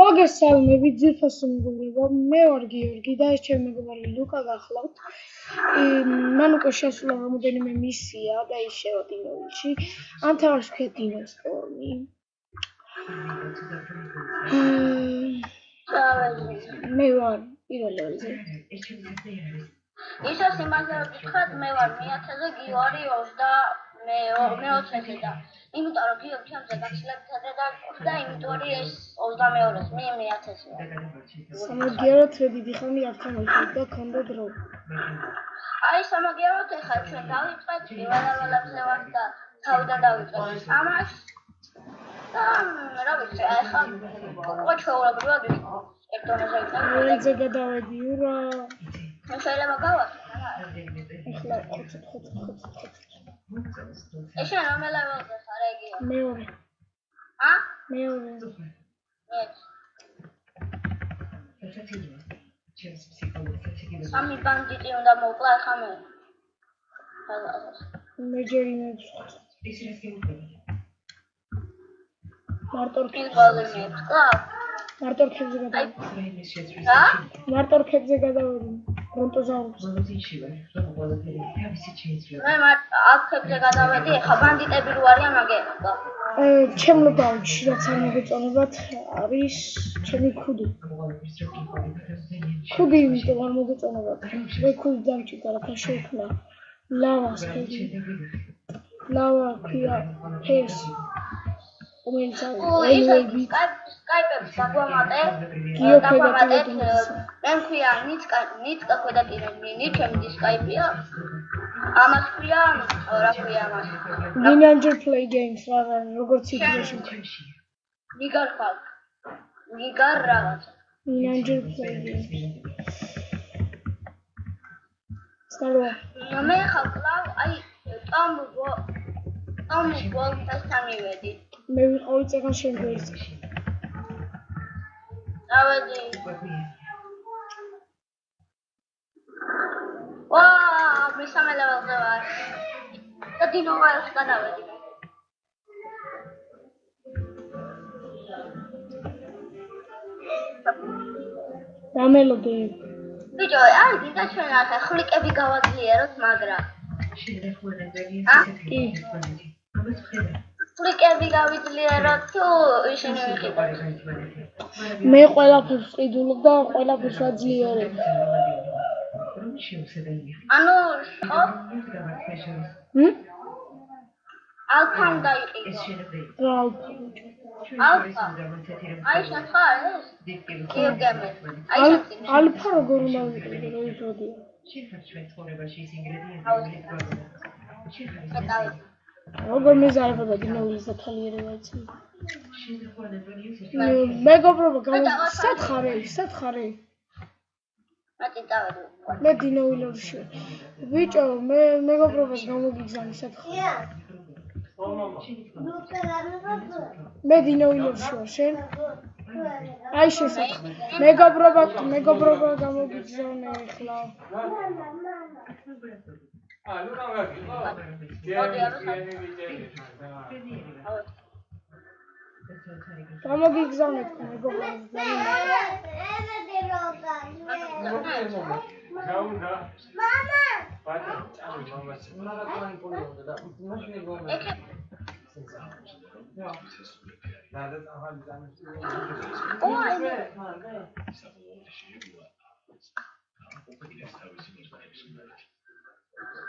მოგესალმებით ძირფასო მეგობრებო, მე ვარ გიორგი და ეს ჩემი მეგობარი ლუკა გახლავთ. მან უკვე შესულა რამოდენიმე მისია და ის შევა დინოვილში. ამ თამაშს ქვია დინოსტორმი. მე ვარ პირველ ლეველზე. ისა სიმართლე ვთქვათ, მე ვარ 1000-ზე, გიორი 20-ზე და იმიტომ რომ გიო ჩემზე გაშლებთადე და იმიტომ ეს 22-ს მე 1000-ზე. სამაგიეროდ დიდი ხანი არ თამაშობ და ქონდა დრო. აი სამაგიეროდ ეხლა ჩვენ დავიწყეთ პირველ-ლეველებზე ვართ და თავიდან დავიწყეთ ამას. და რა ვიცი, ეხლა უკვე ჩვეულებრივად ერთ დონეზე ვიყავ. ლეველზე გადავედი, ურა! შეიძლება გავახსენ რა? ეხლა ხოცოთ. ეს რომ ლეველზე ხარ ეგია? მეორე. ა? მეორე. სამი ბანდიტი უნდა მოკლა ახლა მე. მე ჯერ იმებს ვხოთ. მარტო რქებზე გადავედი. რა? მარტო რქებზე გადავედი. ბრონტოზაურუსს. მე აქებზე გადავედი, ახლა ბანდიტები რო არიან მაგერა. ჩემ ლოკალში რაც არ მოგეწონებათ არის ჩემი ქუდი. ქუდი იმიტომ არ მოგეწონებათ. მე ქუდი დამჭირდა რა შეექმნა. ლავას ქუდი. ლავა ქვია ეს. რომელიც სკაიპებს დაგვამატე. მე მქვია ნიცკა ქვედაკირები, ნიჩემი სკაიპია. ამას ქვია, რა ქვია ამას? Ninja Play Games რა როგორც იგრეში. ნიგარ რაღაც. Ninja Play Games. Სტარო. მე ხა კლავ, აი ტომ გოლფასთან მივედი. მე ვიყავი წეგან შენ გვერდზე. დავედი. ვაა, მესამე ლეველზე ვარ. და დინოვალს გადავედი. დამელოდე. ბიჭო, აი დიდა ჩვენ ახლა ხვლიკები გავაძლიეროთ, მაგრამ ხვლიკები გავიძლიეროთ თუ ისინი ვიყიდოთ? მე ყველაფერს ვყიდულობ და ყველაფერს ვაძლიერებ. ანუ ხო? ალფა უნდა იყიდო. რა ალფა? ალფა. აი შენ ხარ ეს? გიოგემე. აი შენ. ალფა როგორ უნდა ვიყიდო, რა იწოდია? როგორ მეზარება დინოვილის დათვალიერება იცი? მეგობრებო, სად ხარ? მათი დავედი. მე დინოვილში. ბიჭო, მე მეგობრობას გამოგიგზავნე სად ხარ? მე დინოვილში ვარ, შენ? აი შესაძ. მეგობრობა გამოგიგზავნე ახლა. გამოგიგზავნეთ მეგობრობას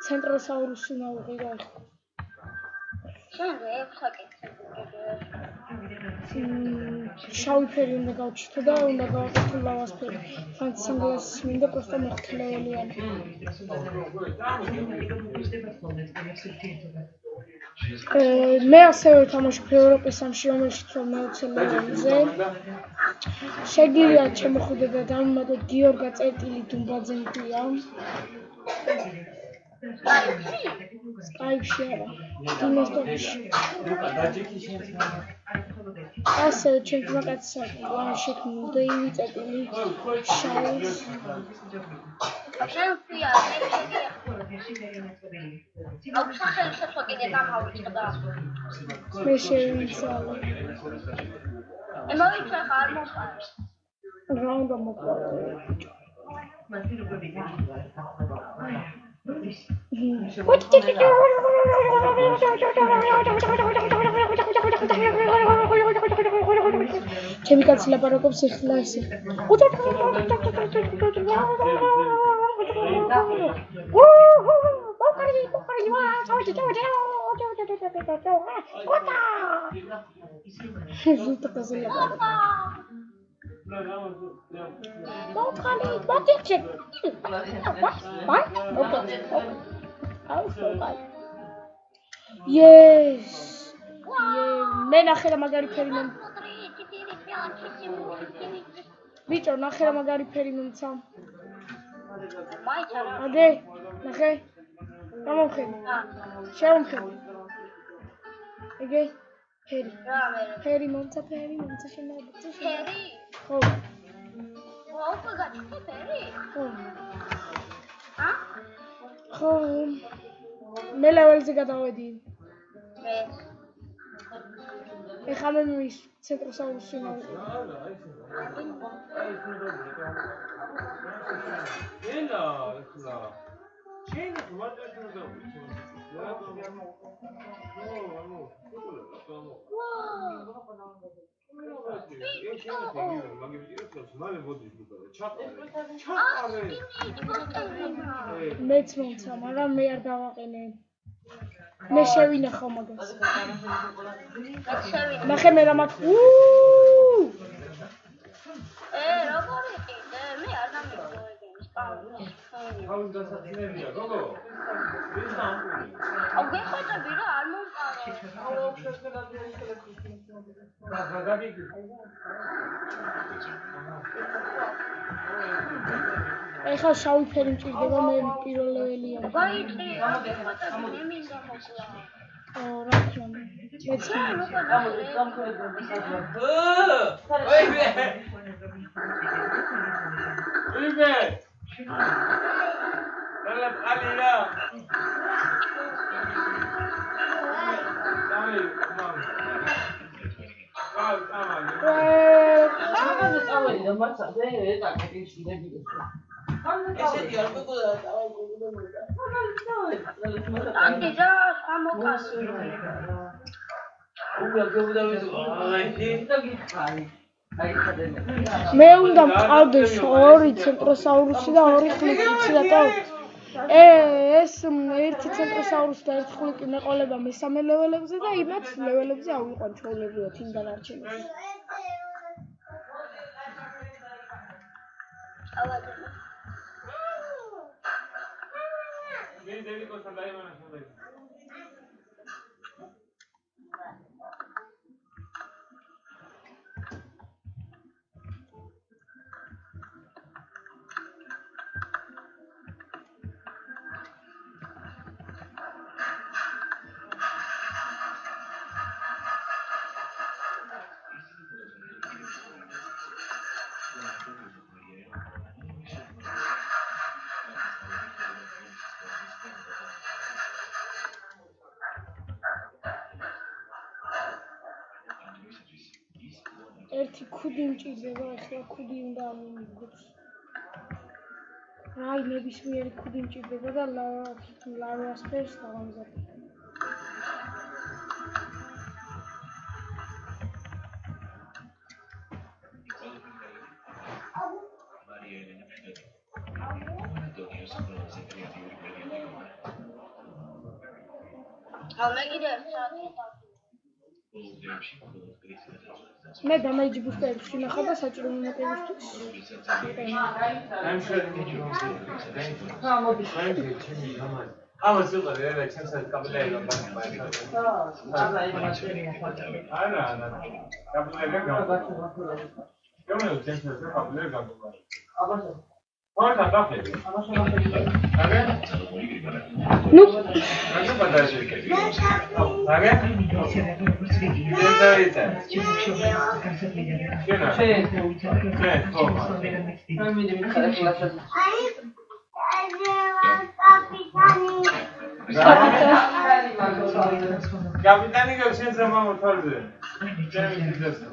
ცენტროსაურუსი ნაუღირა ახლა. შავი ფერი უნდა გავჩითო და უნდა გავაკეთო ლავას ფერი. ფანცინგლას მინდა პროსტა მეხუთლეველიანი. მე ასევე ვთამაშობ ევროპის სამში, რომელშიც ვარ მე-20 ლეველზე. შეგიძლიათ შემოხვიდეთ და დავუმატოთ გიორგა წერტილი დუმბაძე მქვია. სკაიპში არა, დინოსტორმში. ასევე ჩემმა კაცმა შექმნა დეივი წერტილი შაულს. შენ ვთქვია, აღსახელი შეცვლა კიდე გამავიწყდა. მე შევიცვალე. ემოვიწვე ხარ მოყარე. რა უნდა მოყარე? ჩემი კაცი ლაპარაკობს ეხლა ესე. Yes. მე ნახე რა მაგარი ფერი ბიჭო ნახე რა მაგარი ფერი მომცა ადე ნახე რა მომხედი შევმხედი ეგე ფერი მომცა შენაიბიძე ფერი ხო ხო გაჩვენე ფერი ხო მე ლეველზე გადავედი ეხლა მე მის ცენტროსაურუსი მოვიდა ენა ეხლა შენი მარტო მეც მომცა მაგრამ მე არ დავაყენე მე შევინახავ მაგას ნახე მე რა მაქვს როგორ იყიდე მე არ დამიგვიდი თავის დასაწყინებია გოგო გეხოჭები რა არ მომყარო ეხლა შავი ფერი მჭირდება მე პირველ ლეველია გაიწი გეხოჭები მე მინდა მოკლა რა თქმა უნდა მეც მე უნდა მყავდეს ორი ცენტროსაურუსი და ორი ხვლიკი იცი რატო ეს ერთი ცენტროსაურუსი და ერთი ხვლიკი მეყოლება მესამე ლეველებზე და იმათ ლეველებზე ავიყვან ჩვეულებრივად იმ დანარჩენებს ერთი ქუდი მჭირდება ეხლა ქუდი უნდა ამიგოს რა ნებისმიერი ქუდი მჭირდება და ლავას ფერს დავამზადებ მე დამაიჯი ბუსტერებს ვინახავ და საჭირო მონეტებისთვის ამას უყურე რა ჩემს კაბელები არა კაბელები ჩემს კაბელები გაგუყარა What happened? Ну, как подожди? Ага. კაპიტანი გეუბნებს რომ მომთვალზე. ჩემი ძიძასა.